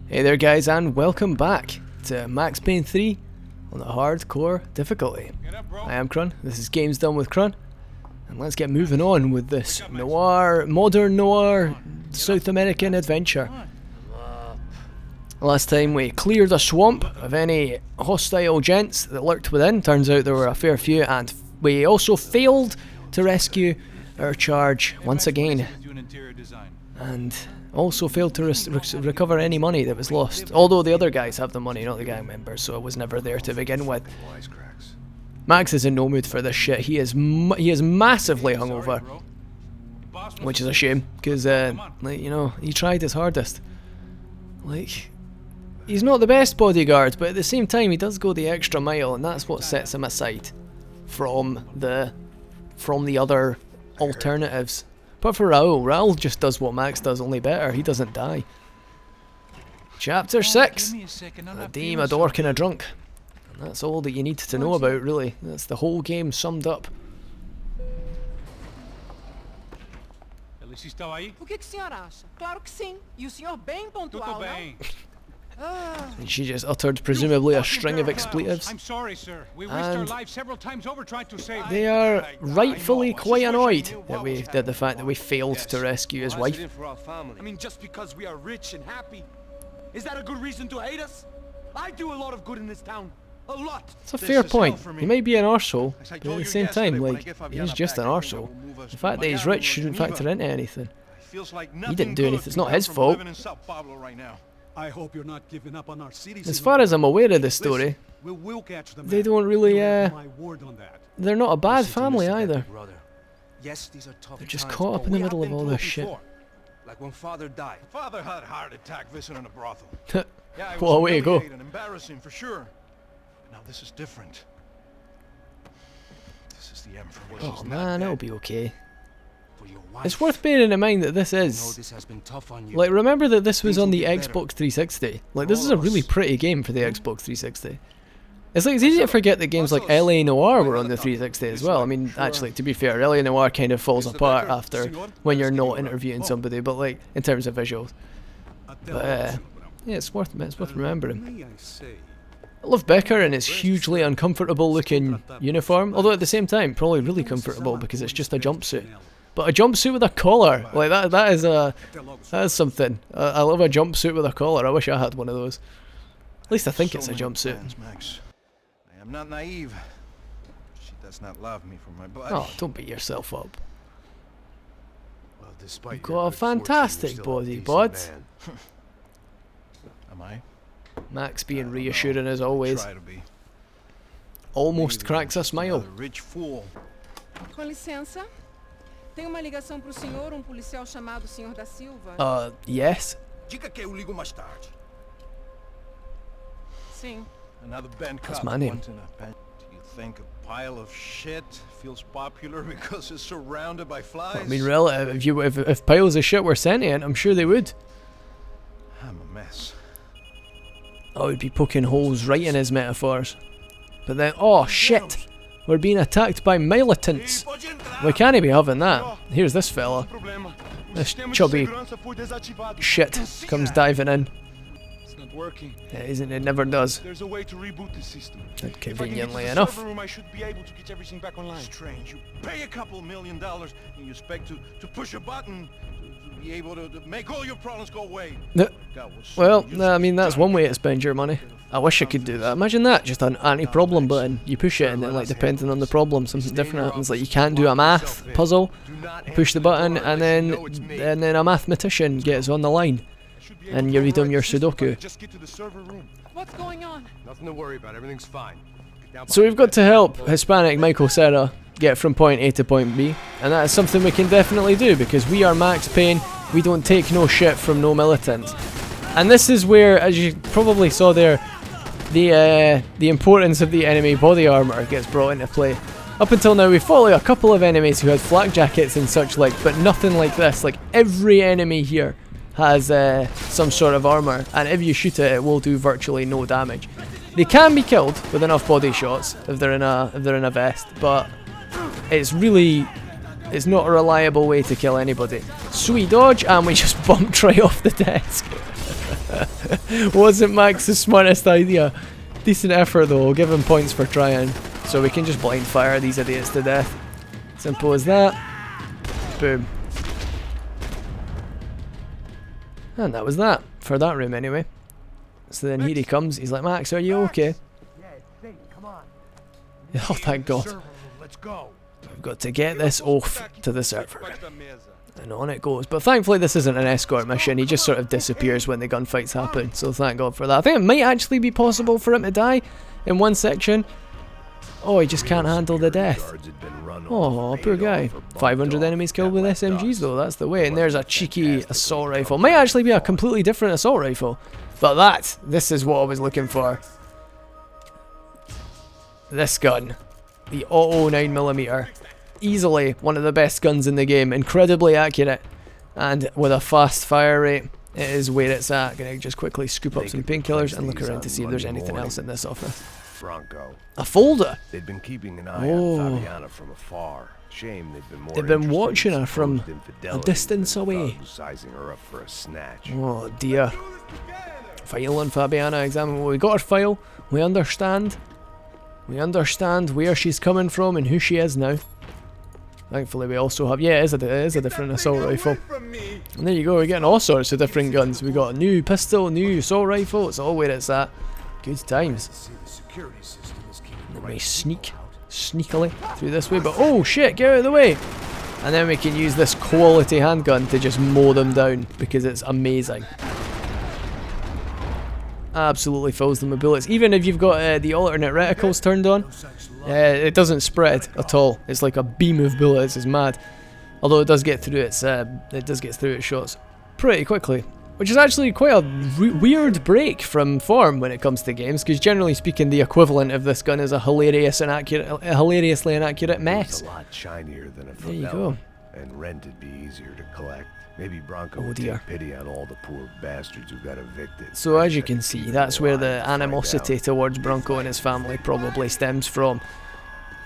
Hey there guys, and welcome back to Max Payne 3 on the hardcore difficulty. I am Krun, this is Games Done with Krun, and let's get moving on with this modern noir South American adventure. Last time we cleared a swamp of any hostile gents that lurked within. Turns out there were a fair few, and we also failed to rescue our charge once again. And also failed to recover any money that was lost. Although the other guys have the money, not the gang members, so it was never there to begin with. Max is in no mood for this shit. He is massively hungover, which is a shame, because like, you know, he tried his hardest. Like, he's not the best bodyguard, but at the same time he does go the extra mile, and that's what sets him aside from the other alternatives. But for Raul just does what Max does, only better. He doesn't die. Chapter 6. Redeem a dork and a drunk. And that's all that you need to know about, really. That's the whole game summed up. O que o senhor acha? Claro que sim. E o senhor bem pontual, não? And she just uttered presumably a string of expletives. I'm sorry, sir. We risked our lives several times over trying to save They are rightfully quite annoyed at the fact that we failed to rescue his wife. I mean, just because we are rich and happy, is that a good reason to hate us? I do a lot of good in this town. A lot. It's a fair point. He may be an arsehole, but at the same time, like, he's just an arsehole. The fact that he's rich shouldn't factor into anything. He didn't do anything. It's not his fault. I hope you're not giving up on our city. As far as I'm aware of the story, we'll catch them. they don't really, My word on that. they're not a bad family either. Yes, these are tough They're just times, caught up but in the we middle have of all been this through shit. before. Like when Father died. Father had a heart attack visiting a brothel. Yeah, it What a was way to go. humiliating, embarrassing for sure. Now this is different. This is the Emperor. Oh man, it'll be okay. For your wife. It's worth bearing in mind that this I know is... this has been tough on you. Like, remember that this was Things on will the get better. Xbox 360. Like, this is a really pretty game for the Xbox 360. It's easy to forget that games like LA Noire were on the 360 as well. I mean, actually, to be fair, LA Noire kind of falls apart after when you're not interviewing somebody, but like, in terms of visuals. But, yeah, it's worth remembering. May I say, I love Becker in his hugely uncomfortable looking uniform, although at the same time, probably really comfortable because it's just a jumpsuit. But a jumpsuit with a collar, like that is something. I love a jumpsuit with a collar. I wish I had one of those. At least I think it's a jumpsuit. Max. I am not naive. She does not love me for my body. Oh, don't beat yourself up. Well, despite You've your got a good fortune, fantastic you're still a body, decent bud. man. Am I? Max being reassuring as always. Try to be. Almost Maybe cracks a I'm just smile. another rich fool. Com licença. Tem uma ligação pro senhor, policial chamado Senhor da Silva. Yes. Diga que eu ligo mais tarde. Sim. Another band That's cop my name. wanting a pen. Do you think a pile of shit feels popular because it's surrounded by flies? I mean, relative. If piles of shit were sentient, I'm sure they would. I'm a mess. I would be poking holes right in his metaphors. But then, oh shit, we're being attacked by militants. We can't be having that. Here's this fella. This chubby shit comes diving in. It's not working. It never does. There's a way to reboot the system. Conveniently if I can get to the enough. server room, I should be able to get everything back online. Strange. You pay a couple $1 million and you expect to push a button to be able to make all your problems go away. No. That was so Well, useful. I mean, that's one way to spend your money. I wish I could do that. Imagine that, just an anti-problem button. You push it and then, like, depending on the problem, something different happens. Like, you can't do a math puzzle, push the button, and then a mathematician gets on the line, and you read your Sudoku. Just get to the server room. What's going on? Nothing to worry about. Everything's fine. Get down So behind we've got the to help Hispanic Michael Cera get from point A to point B, and that is something we can definitely do, because we are Max Payne. We don't take no shit from no militants. And this is where, as you probably saw there, the importance of the enemy body armor gets brought into play. Up until now, we fought like a couple of enemies who had flak jackets and such like, but nothing like this. Like, every enemy here has some sort of armor, and if you shoot it, it will do virtually no damage. They can be killed with enough body shots if they're in a vest, but it's not a reliable way to kill anybody. Sweet dodge, and we just bumped right off the desk. Wasn't Max's smartest idea. Decent effort though, we'll give him points for trying. So we can just blind fire these idiots to death. Simple as that. Boom. And that was that, for that room anyway. So then here he comes, he's like, Max, are you okay? Oh, thank God. Let's go. We've got to get this off to the server. And on it goes. But thankfully this isn't an escort mission, he just sort of disappears when the gunfights happen. So thank God for that. I think it might actually be possible for him to die in one section. Oh, he just can't handle the death. Oh, poor guy. 500 enemies killed with SMGs though, that's the way. And there's a cheeky assault rifle. Might actually be a completely different assault rifle. But this is what I was looking for. This gun. The Auto 9mm. Easily one of the best guns in the game. Incredibly accurate. And with a fast fire rate, it is where it's at. Gonna just quickly scoop up some painkillers and look around to see if there's anything else in this office. Bronco. A folder? They'd been keeping an eye on Fabiana from afar. Shame they've been watching her from a distance away. Sizing her up for a snatch. Oh dear. File on Fabiana, examine. Well, we got her file. We understand. We understand where she's coming from and who she is now. Thankfully we also have, yeah, it is a different assault rifle. And there you go, we're getting all sorts of different guns. We got a new pistol, new assault rifle, it's all where it's at. Good times. Let me sneak sneakily through this way, but oh shit, get out of the way! And then we can use this quality handgun to just mow them down because it's amazing. Absolutely fills them with bullets. Even if you've got the alternate reticles turned on, it doesn't spread at all. It's like a beam of bullets. It's mad. Although it does get through its shots pretty quickly, which is actually quite a weird break from form when it comes to games. Because generally speaking, the equivalent of this gun is a hilariously inaccurate mess. It's a lot shinier than a There you go. And rent'd be easier to collect. Maybe Bronco Oh would dear. take pity on all the poor bastards who got evicted. So as you can see, that's where the animosity towards Bronco and his family probably stems from.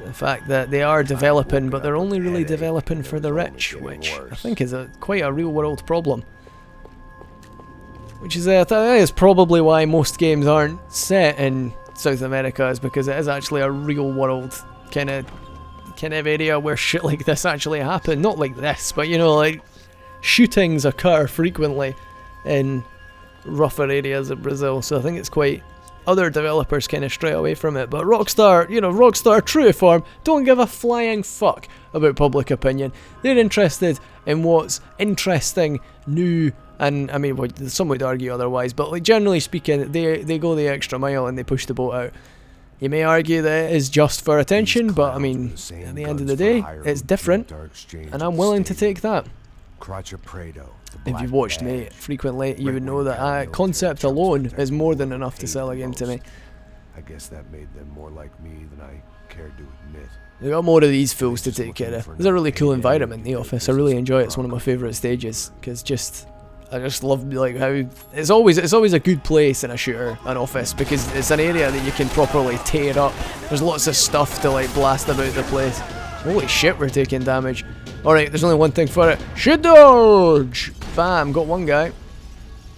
The fact that they are developing, but they're only really developing for the rich, which I think is quite a real world problem. Which is, that is probably why most games aren't set in South America, is because it is actually a real world kind of area where shit like this actually happen. Not like this, but you know, like shootings occur frequently in rougher areas of Brazil, so I think it's quite... Other developers kind of stray away from it, but Rockstar, you know, Rockstar, true to form, don't give a flying fuck about public opinion. They're interested in what's interesting, new, and I mean, well, some would argue otherwise, but like generally speaking, they go the extra mile and they push the boat out. You may argue that it is just for attention, but I mean, at the end of the day, it's different, and I'm willing to take that. If you've watched me frequently, you would know that concept alone is more than enough to sell a game to me. I guess that made them more like me than I cared to admit. They got more of these fools to take care of. There's a really cool environment in the office. I really enjoy it. It's one of my favourite stages because I just love like how it's always a good place in a shooter, an office, because it's an area that you can properly tear up. There's lots of stuff to like blast about the place. Holy shit, we're taking damage. Alright, there's only one thing for it. Shoot dodge! Bam, got one guy.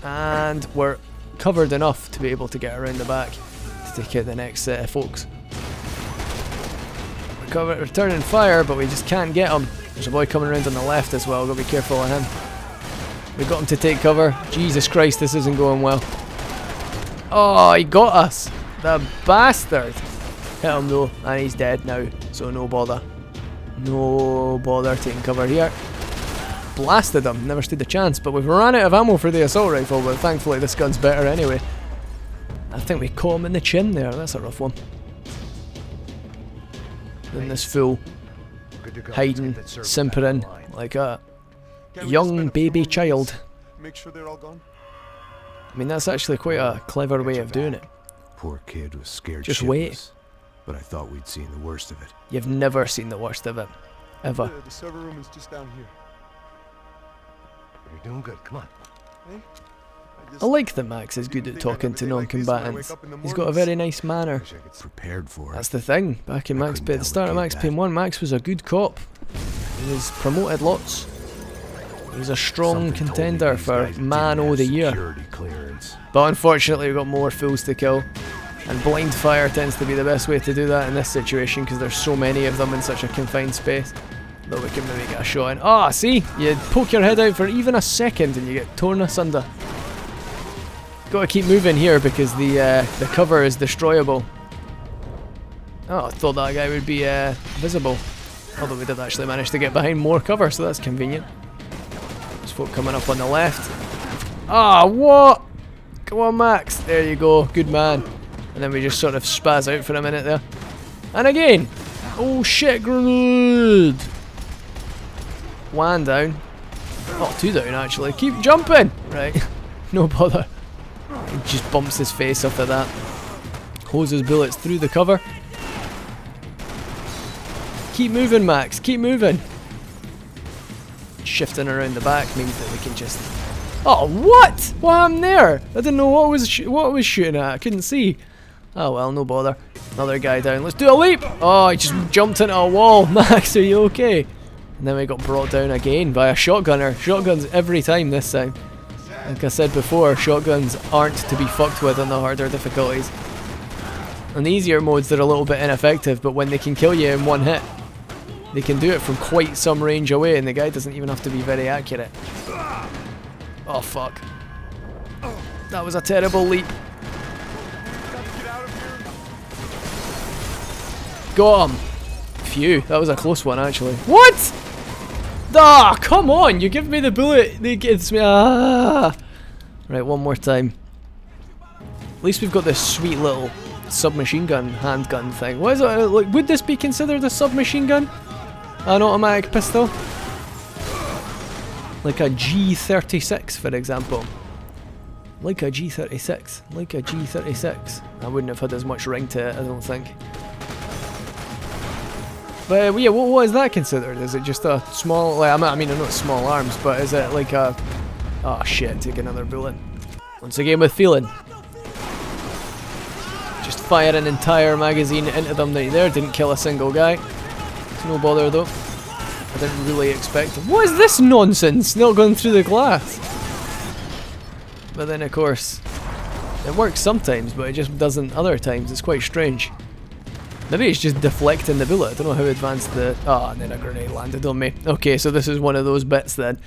And we're covered enough to be able to get around the back to take out the next set of folks. We're returning fire, but we just can't get him. There's a boy coming around on the left as well, gotta be careful of him. We got him to take cover. Jesus Christ, this isn't going well. Oh, he got us! The bastard! Hit him though, and he's dead now, so no bother. No bother taking cover here. Blasted him, never stood a chance, but we've run out of ammo for the assault rifle, but thankfully this gun's better anyway. I think we caught him in the chin there, that's a rough one. Then this fool hiding, simpering like a young baby child. Make sure they're all gone. I mean, that's actually quite a clever way of doing it. Poor kid was scared Just shitless, wait. but I thought we'd seen the worst of it. You've never seen the worst of it. Ever. The server room is just down here. You're doing good, come on. Hey? I like that Max is good at talking to non-combatants. He's got a very nice manner. Wish I could prepared for That's it. the thing. Back in Max Payne, at the start of Max Payne 1, Max was a good cop. He was promoted lots. He's a strong Something told me contender these for guys Man didn't of the have Year. security clearance. But unfortunately we've got more fools to kill. And blind fire tends to be the best way to do that in this situation because there's so many of them in such a confined space. Though we can maybe get a shot in. Ah, see? You poke your head out for even a second and you get torn asunder. Gotta keep moving here because the cover is destroyable. Oh, I thought that guy would be visible. Although we did actually manage to get behind more cover, so that's convenient. There's folk coming up on the left. Ah, what? Come on, Max. There you go. Good man. And then we just sort of spaz out for a minute there. And again. Oh shit, grenade. One down. Oh, two down actually. Keep jumping. Right. No bother. He just bumps his face off of that. Hoses bullets through the cover. Keep moving, Max. Keep moving. Shifting around the back means that we can just... Oh, what? What happened there? I didn't know what was shooting at. I couldn't see. Oh well, no bother. Another guy down. Let's do a leap! Oh, he just jumped into a wall. Max, are you okay? And then we got brought down again by a shotgunner. Shotguns every time this time. Like I said before, shotguns aren't to be fucked with on the harder difficulties. On the easier modes they're a little bit ineffective, but when they can kill you in one hit, they can do it from quite some range away and the guy doesn't even have to be very accurate. Oh fuck. That was a terrible leap. Got him. Phew, that was a close one actually. What? Ah, come on, you give me the bullet, it gets me. Ah. Right, one more time. At least we've got this sweet little submachine gun, handgun thing. What is it? Like, would this be considered a submachine gun? An automatic pistol? Like a G36, for example. Like a G36. Like a G36. I wouldn't have had as much ring to it, I don't think. But yeah, what is that considered? Is it just a small, like, I mean, not small arms, but is it like a... Oh shit, take another bullet. Once again with feeling. Just fire an entire magazine into them there, didn't kill a single guy. It's no bother though. I didn't really expect it. What is this nonsense? Not going through the glass. But then of course, it works sometimes, but it just doesn't other times. It's quite strange. Maybe it's just deflecting the bullet. I don't know how advanced the... Ah, and then a grenade landed on me. Okay, so this is one of those bits then.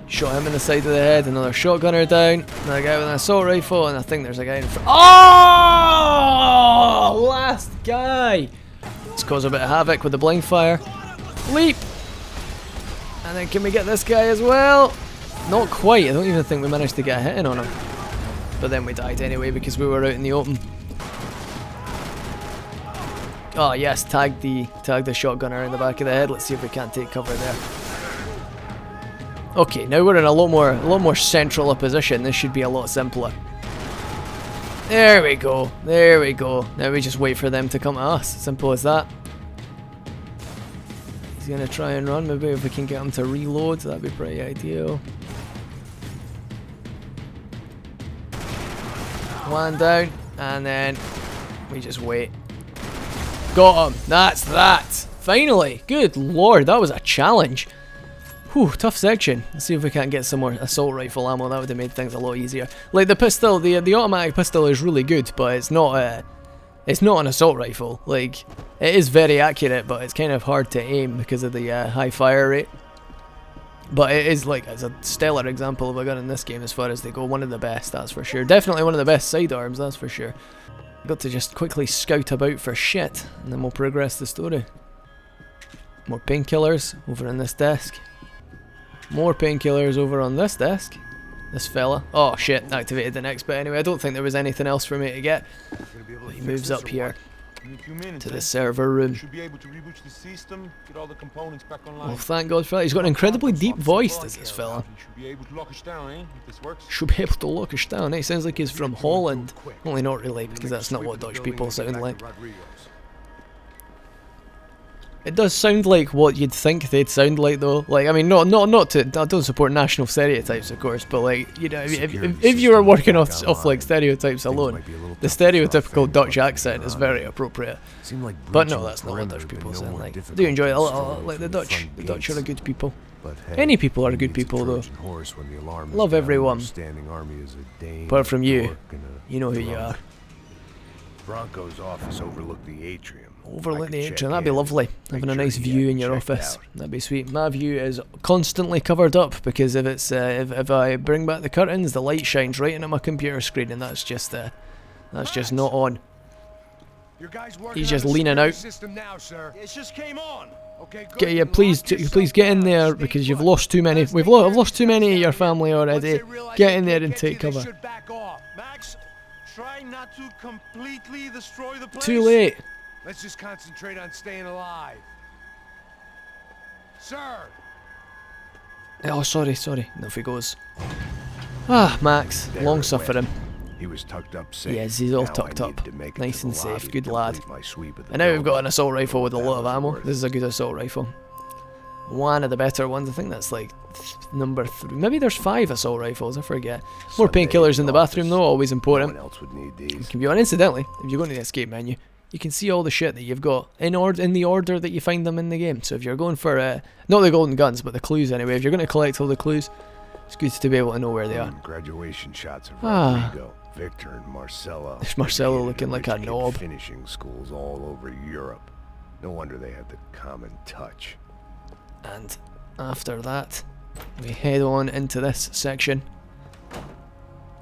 Shot him in the side of the head, another shotgunner down, another guy with an assault rifle, and I think there's a guy in front. Oh! Last guy! Let's cause a bit of havoc with the blind fire. Leap! And then can we get this guy as well? Not quite. I don't even think we managed to get a hit in on him. But then we died anyway because we were out in the open. Oh yes, tag the shotgunner in the back of the head. Let's see if we can't take cover there. Okay, now we're in a lot more central a position. This should be a lot simpler. There we go. There we go. Now we just wait for them to come to us. Simple as that. He's gonna try and run. Maybe if we can get him to reload, that'd be pretty ideal. One down, and then we just wait. Got him. That's that. Finally. Good lord, that was a challenge. Whew, tough section. Let's see if we can't get some more assault rifle ammo. That would have made things a lot easier. Like the pistol, the automatic pistol is really good, but it's not an assault rifle. Like, it is very accurate, but it's kind of hard to aim because of the high fire rate. But it is, like, it's a stellar example of a gun in this game as far as they go. One of the best, that's for sure. Definitely one of the best sidearms, that's for sure. Got to just quickly scout about for shit, and then we'll progress the story. More painkillers over on this desk. More painkillers over on this desk. This fella. Oh shit, activated the next bit anyway. I don't think there was anything else for me to get. He moves up here to the server room. Well, thank God for that. He's got an incredibly deep voice, does this fella. Should be able to lock us down. It sounds like he's from Holland. Only not really, because that's not what Dutch people sound like. It does sound like what you'd think they'd sound like, though. Like, I mean, not to. I don't support national stereotypes, of course, but like, you know, if you were working off like stereotypes alone, the stereotypical Dutch accent is very appropriate. But no, that's not what Dutch people sound like. I do enjoy it a lot, like the Dutch. The Dutch are a good people. Any people are good people, though. Love everyone. Apart from you. You know who you are. Bronco's office overlooked the atrium. Overlook the atrium, that'd be lovely. Having a nice view in your office. That'd be sweet. My view is constantly covered up because if it's if I bring back the curtains, the light shines right into my computer screen, and that's just not on. He's just leaning out. It just came on. Okay, good. Yeah, please get in there because you've lost too many. I've lost too many of your family already. Get in there and take cover. Max, try not to completely destroy the place. Too late. Let's just concentrate on staying alive. Sir! Oh, sorry. Off he goes. Ah, Max. Long suffering. He was tucked up safe. Yes, he's all Now tucked I need up. to make it Nice to and the safe. lobby Good to lad. complete my sweep of the And now we've got an building. assault rifle with a lot of That was ammo. worth This is a good assault rifle. One of the better ones. I think that's like number 3. Maybe there's 5 assault rifles. I forget. More Sunday painkillers in the office. bathroom, though. Always No important. one else would need these. Can be on. Incidentally, if you go into the escape menu, you can see all the shit that you've got in the order that you find them in the game. So if you're going for not the golden guns, but the clues anyway. If you're going to collect all the clues, it's good to be able to know where they are. Graduation shots of Ah. Rodrigo, Victor, and Marcella. There's Marcella Educated looking in like a rich kid knob. Finishing schools all over Europe. No wonder they have the common touch. And after that, we head on into this section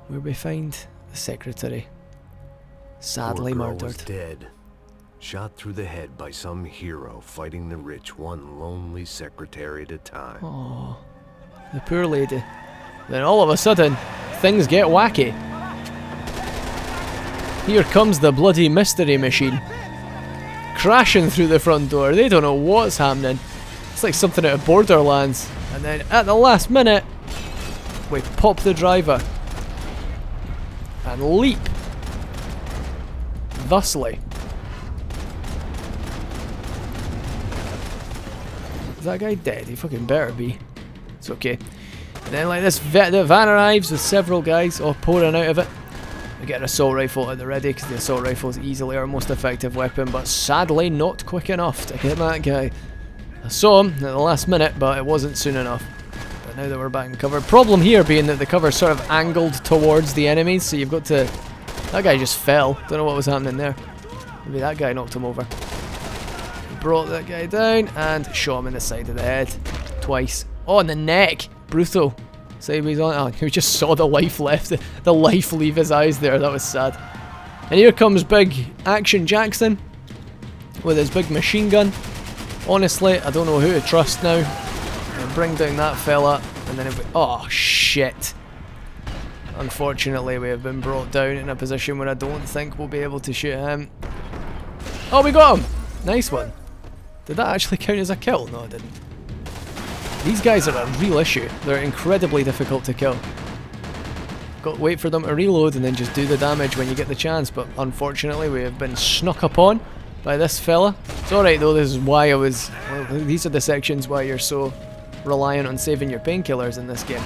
where we find the secretary sadly Poor girl was murdered. dead. Shot through the head by some hero fighting the rich, one lonely secretary at a time. Oh, the poor lady. Then all of a sudden, things get wacky. Here comes the bloody mystery machine. Crashing through the front door. They don't know what's happening. It's like something out of Borderlands. And then at the last minute, we pop the driver. And leap. Thusly. Is that guy dead? He fucking better be. It's okay. And then like this the van arrives with several guys all pouring out of it. We get an assault rifle at the ready because the assault rifle is easily our most effective weapon, but sadly not quick enough to get that guy. I saw him at the last minute, but it wasn't soon enough. But now that we're back in cover, problem here being that the cover's sort of angled towards the enemies, so you've got to... That guy just fell. Don't know what was happening there. Maybe that guy knocked him over. Brought that guy down and shot him in the side of the head. Twice. Oh, in the neck. Brutal. Sideways on. Oh, we just saw the life left. The life leave his eyes there. That was sad. And here comes Big Action Jackson with his big machine gun. Honestly, I don't know who to trust now. I'll bring down that fella. And then oh, shit. Unfortunately, we have been brought down in a position where I don't think we'll be able to shoot him. Oh, we got him. Nice one. Did that actually count as a kill? No, it didn't. These guys are a real issue. They're incredibly difficult to kill. Got to wait for them to reload and then just do the damage when you get the chance, but unfortunately we have been snuck upon by this fella. It's alright though, this is why I was... Well, these are the sections why you're so reliant on saving your painkillers in this game.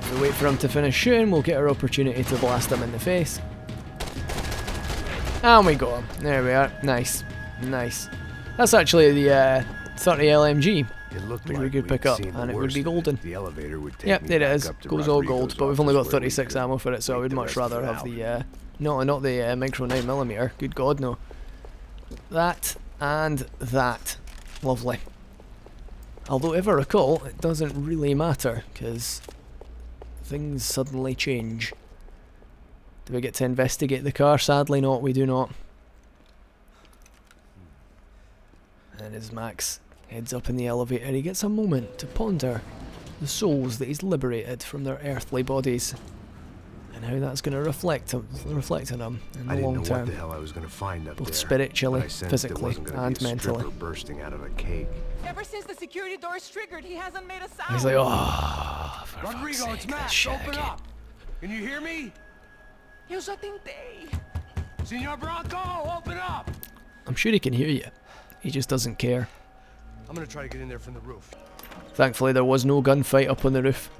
If we wait for him to finish shooting, we'll get our opportunity to blast him in the face. And we got him. There we are. Nice. Nice. That's actually the 30 LMG. It looked Which like we could pick we'd up, seen the and it would worst be of it. golden. The elevator would take Yep, me there it back is. up to Goes all Rodrigo's gold, but we've only got office where we 36 could ammo for it, so I take would the much rest rather of have out. the not the micro 9mm. Good God, no. That and that. Lovely. Although, if I recall, it doesn't really matter because things suddenly change. Do we get to investigate the car? Sadly, not. We do not. And as Max heads up in the elevator, he gets a moment to ponder the souls that he's liberated from their earthly bodies and how that's going to reflect on him in the I didn't long know what term, the hell I was going to find up both there. spiritually, but I sensed it physically, wasn't gonna and be a stripper mentally. bursting out of a cake. Ever since the security door is triggered, he hasn't made a sound. He's like, oh, for fuck's Rodrigo, sake, it's this Max. shit Open again. up. Can you hear me? Eu já tentei. Senor Bronco, open up. I'm sure he can hear you. He just doesn't care. I'm gonna try to get in there from the roof. Thankfully there was no gunfight up on the roof.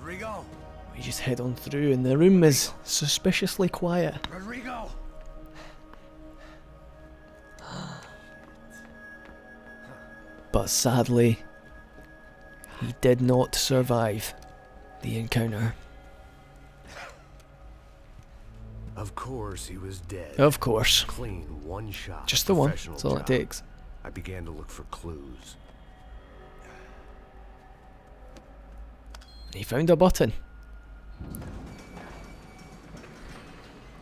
Rodrigo! We just head on through and the room is suspiciously quiet. Rodrigo! But sadly, he did not survive the encounter. Of course he was dead. Of course. Clean, one shot. Just the one. Professional That's all it job. takes. I began to look for clues. He found a button.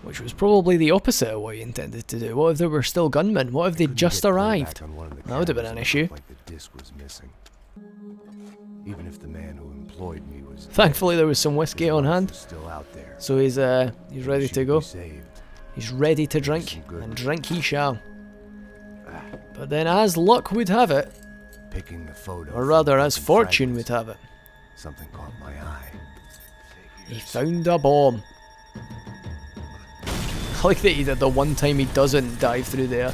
Which was probably the opposite of what he intended to do. What if there were still gunmen? What if they'd just arrived? That would have been an issue. Like the disc was missing. Even if the man who employed me was Thankfully there was some whiskey on hand. still out there. So he's ready to go. Saved. He's ready to drink, and drink he shall. But then as luck would have it, Picking the photo. or rather as fortune would have it, Something caught my eye. he found a bomb. I like that he did the one time he doesn't dive through there.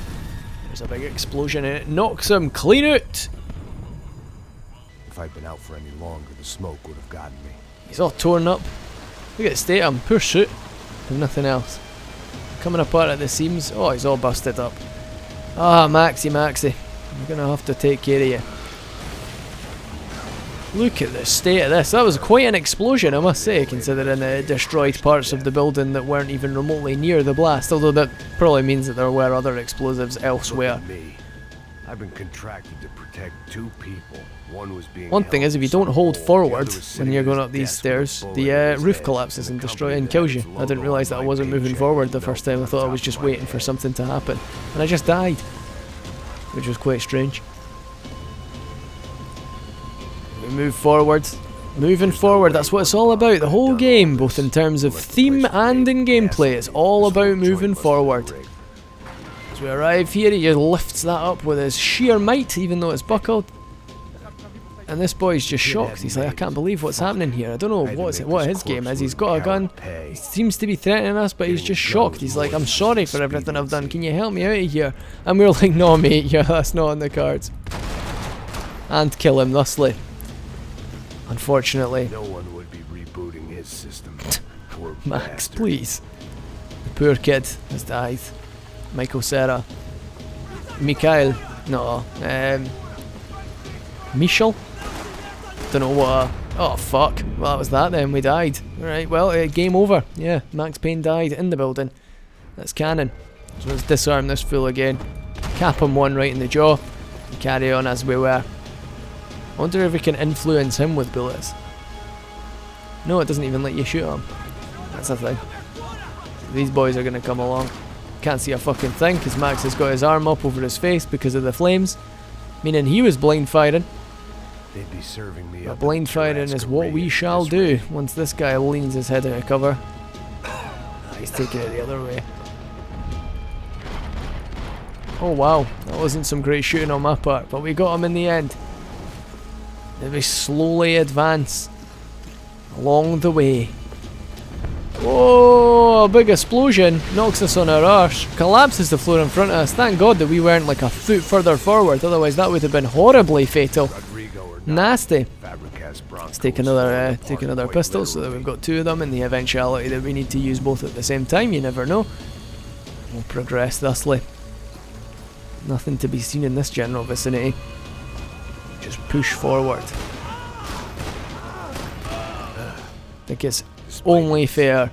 There's a big explosion and it knocks him clean out. If I'd been out for any longer, the smoke would have gotten me. He's all torn up. Look at the state of him, poor suit. There's nothing else. Coming apart at the seams. Oh, he's all busted up. Ah, Maxie, I'm gonna have to take care of you. Look at the state of this. That was quite an explosion, I must say, considering it destroyed parts of the building that weren't even remotely near the blast, although that probably means that there were other explosives elsewhere. Look at me. I've been contracted to protect two people. One was being One thing held is, if you don't hold some forward hole. The other was when sitting you're at going his up these desk with a stairs, bullet the in his roof head, collapses and the destroys company and that kills had you. its I didn't logo realise that I on my wasn't moving paycheck forward the and first time. I thought I was just waiting for something to happen, and I just died, which was quite strange. We move forward. Moving forward, that's what it's all about. The whole game, both in terms of theme and in gameplay, it's all about moving forward. As we arrive here, he just lifts that up with his sheer might, even though it's buckled. And this boy's just shocked. He's like, I can't believe what's happening here. I don't know what his game is. He's got a gun. He seems to be threatening us, but he's just shocked. He's like, I'm sorry for everything I've done. Can you help me out of here? And we're like, no mate, yeah, that's not on the cards. And kill him thusly. Unfortunately. No one would be rebooting his system. Poor Max, bastard. please. The poor kid has died. Michael Cera. Mikhail. No. Michel? Don't know what. Oh fuck. Well, that was that then. We died. Alright, well, game over. Yeah, Max Payne died in the building. That's canon. So let's disarm this fool again. Cap him one right in the jaw. And carry on as we were. I wonder if we can influence him with bullets. No, it doesn't even let you shoot him. That's the thing. These boys are going to come along. Can't see a fucking thing because Max has got his arm up over his face because of the flames. Meaning he was blind firing. They'd be serving me But up blind firing is what we shall do once this guy leans his head out of cover. He's taking it the other way. Oh wow, that wasn't some great shooting on my part, but we got him in the end. Then we slowly advance along the way. Oh, a big explosion knocks us on our arse, collapses the floor in front of us. Thank God that we weren't like a foot further forward, otherwise that would have been horribly fatal. Nasty. Let's take another pistol so that we've got two of them in the eventuality that we need to use both at the same time. You never know. We'll progress thusly. Nothing to be seen in this general vicinity. Just push forward. I think it's only fair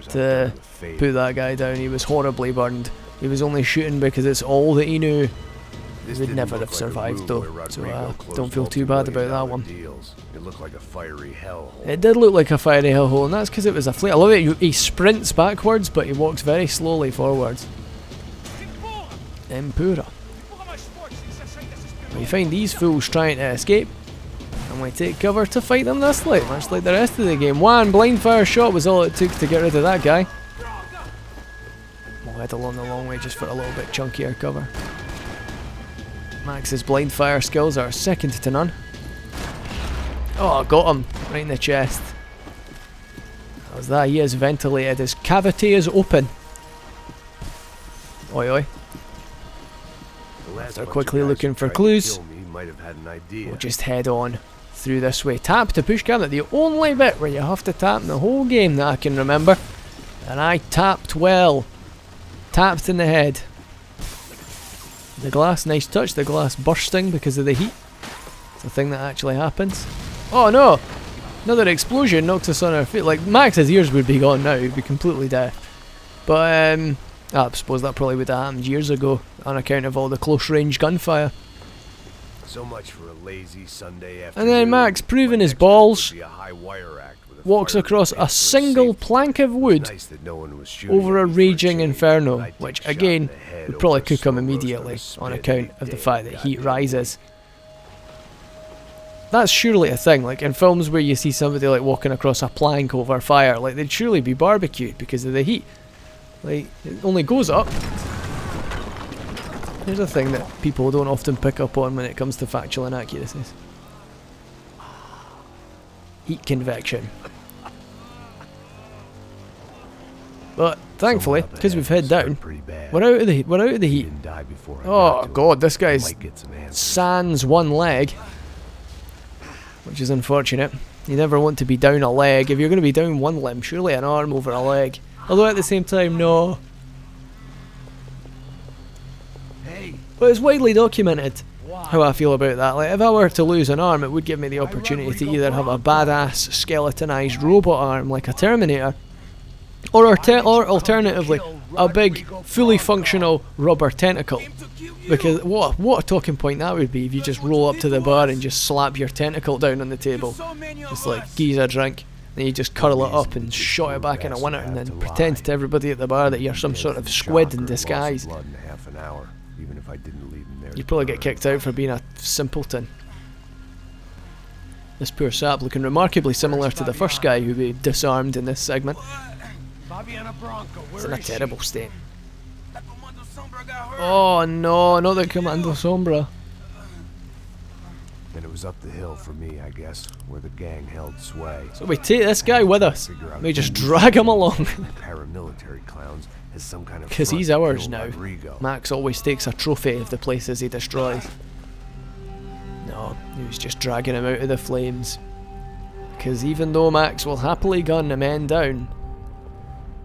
to put that guy down. He was horribly burned. He was only shooting because it's all that he knew. He would never have survived though, so don't feel too bad about that one. It looked like a fiery hellhole. It did look like a fiery hellhole, and that's because it was a fleet. I love it. He sprints backwards, but he walks very slowly forwards. Impura. We find these fools trying to escape, and we take cover to fight them this way, much like the rest of the game. One blind fire shot was all it took to get rid of that guy. We'll head along the long way just for a little bit chunkier cover. Max's blind fire skills are second to none. Oh, I got him right in the chest. That was that. He is ventilated. His cavity is open. Oi oi. After quickly looking for clues, Might have had an idea. we'll just head on through this way. Tap to push cabinet, the only bit where you have to tap in the whole game that I can remember. And I tapped well. Tapped in the head. The glass, nice touch, the glass bursting because of the heat. It's a thing that actually happens. Oh no! Another explosion knocked us on our feet. Like, Max's ears would be gone now, he'd be completely deaf. But, I suppose that probably would have happened years ago, on account of all the close range gunfire. So much for a lazy Sunday afternoon. And then Max, proving his balls, walks across a single plank of wood over a raging inferno, which again would probably cook him immediately on account of the fact that heat rises. That's surely a thing, like in films where you see somebody like walking across a plank over fire, like they'd surely be barbecued because of the heat. Like, it only goes up. Here's a thing that people don't often pick up on when it comes to factual inaccuracies. Heat convection. But thankfully, because we've head down, we're out of the heat. Oh god, this guy's sans one leg, which is unfortunate. You never want to be down a leg. If you're going to be down one limb, surely an arm over a leg. Although at the same time, no. But it's widely documented how I feel about that. Like, if I were to lose an arm, it would give me the opportunity to either have a badass skeletonized robot arm like a Terminator, or alternatively, a big, fully functional rubber tentacle. Because what a talking point that would be if you just roll up to the bar and just slap your tentacle down on the table. Just like, geez a drink. Then you just curl it up and shot it back in a winner and then pretend to everybody at the bar that you're some sort of squid in disguise. You'd probably get kicked out for being a simpleton. This poor sap looking remarkably similar to the first guy who we disarmed in this segment. It's in a terrible state. Oh no, not the Commando Sombra. Then it was up the hill for me, I guess, where the gang held sway. So we take this guy with us. We just drag him along. Paramilitary clowns has some kind of Because he's ours now. Max always takes a trophy of the places he destroys. No, he was just dragging him out of the flames. Because even though Max will happily gun the men down,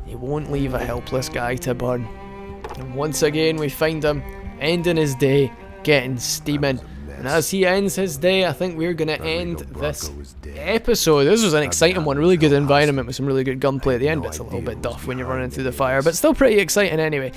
he won't leave a helpless guy to burn. And once again we find him ending his day, getting steaming. And as he ends his day, I think we're going to end this episode. This was an exciting one, really good environment with some really good gunplay at the end. It's a little bit duff when you're running through the fire, but still pretty exciting anyway.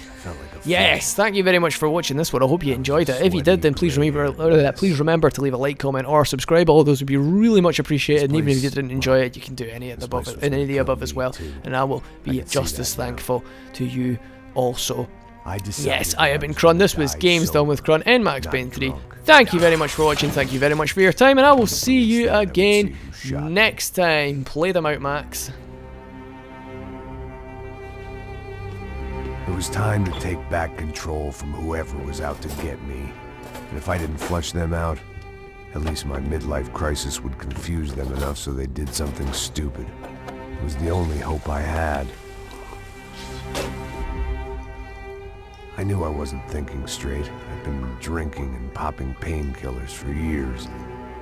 Yes, thank you very much for watching this one. I hope you enjoyed it. If you did, then please remember to leave a like, comment, or subscribe. All of those would be really much appreciated. And even if you didn't enjoy it, you can do any of the above as well. And I will be just as thankful to you also. Yes, I have been Krun. This was Games Done with Krun and Max Payne 3. Thank you very much for watching. Thank you very much for your time. And I will see you again next time. Play them out, Max. It was time to take back control from whoever was out to get me. And if I didn't flush them out, at least my midlife crisis would confuse them enough so they did something stupid. It was the only hope I had. I knew I wasn't thinking straight. I'd been drinking and popping painkillers for years.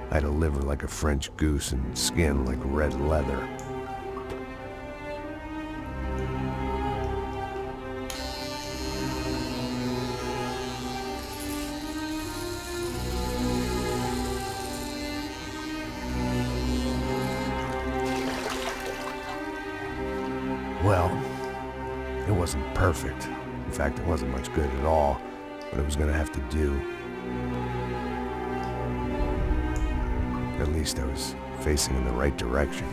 I had a liver like a French goose and skin like red leather. Well, it wasn't perfect. In fact, it wasn't much good at all, but it was going to have to do. At least I was facing in the right direction.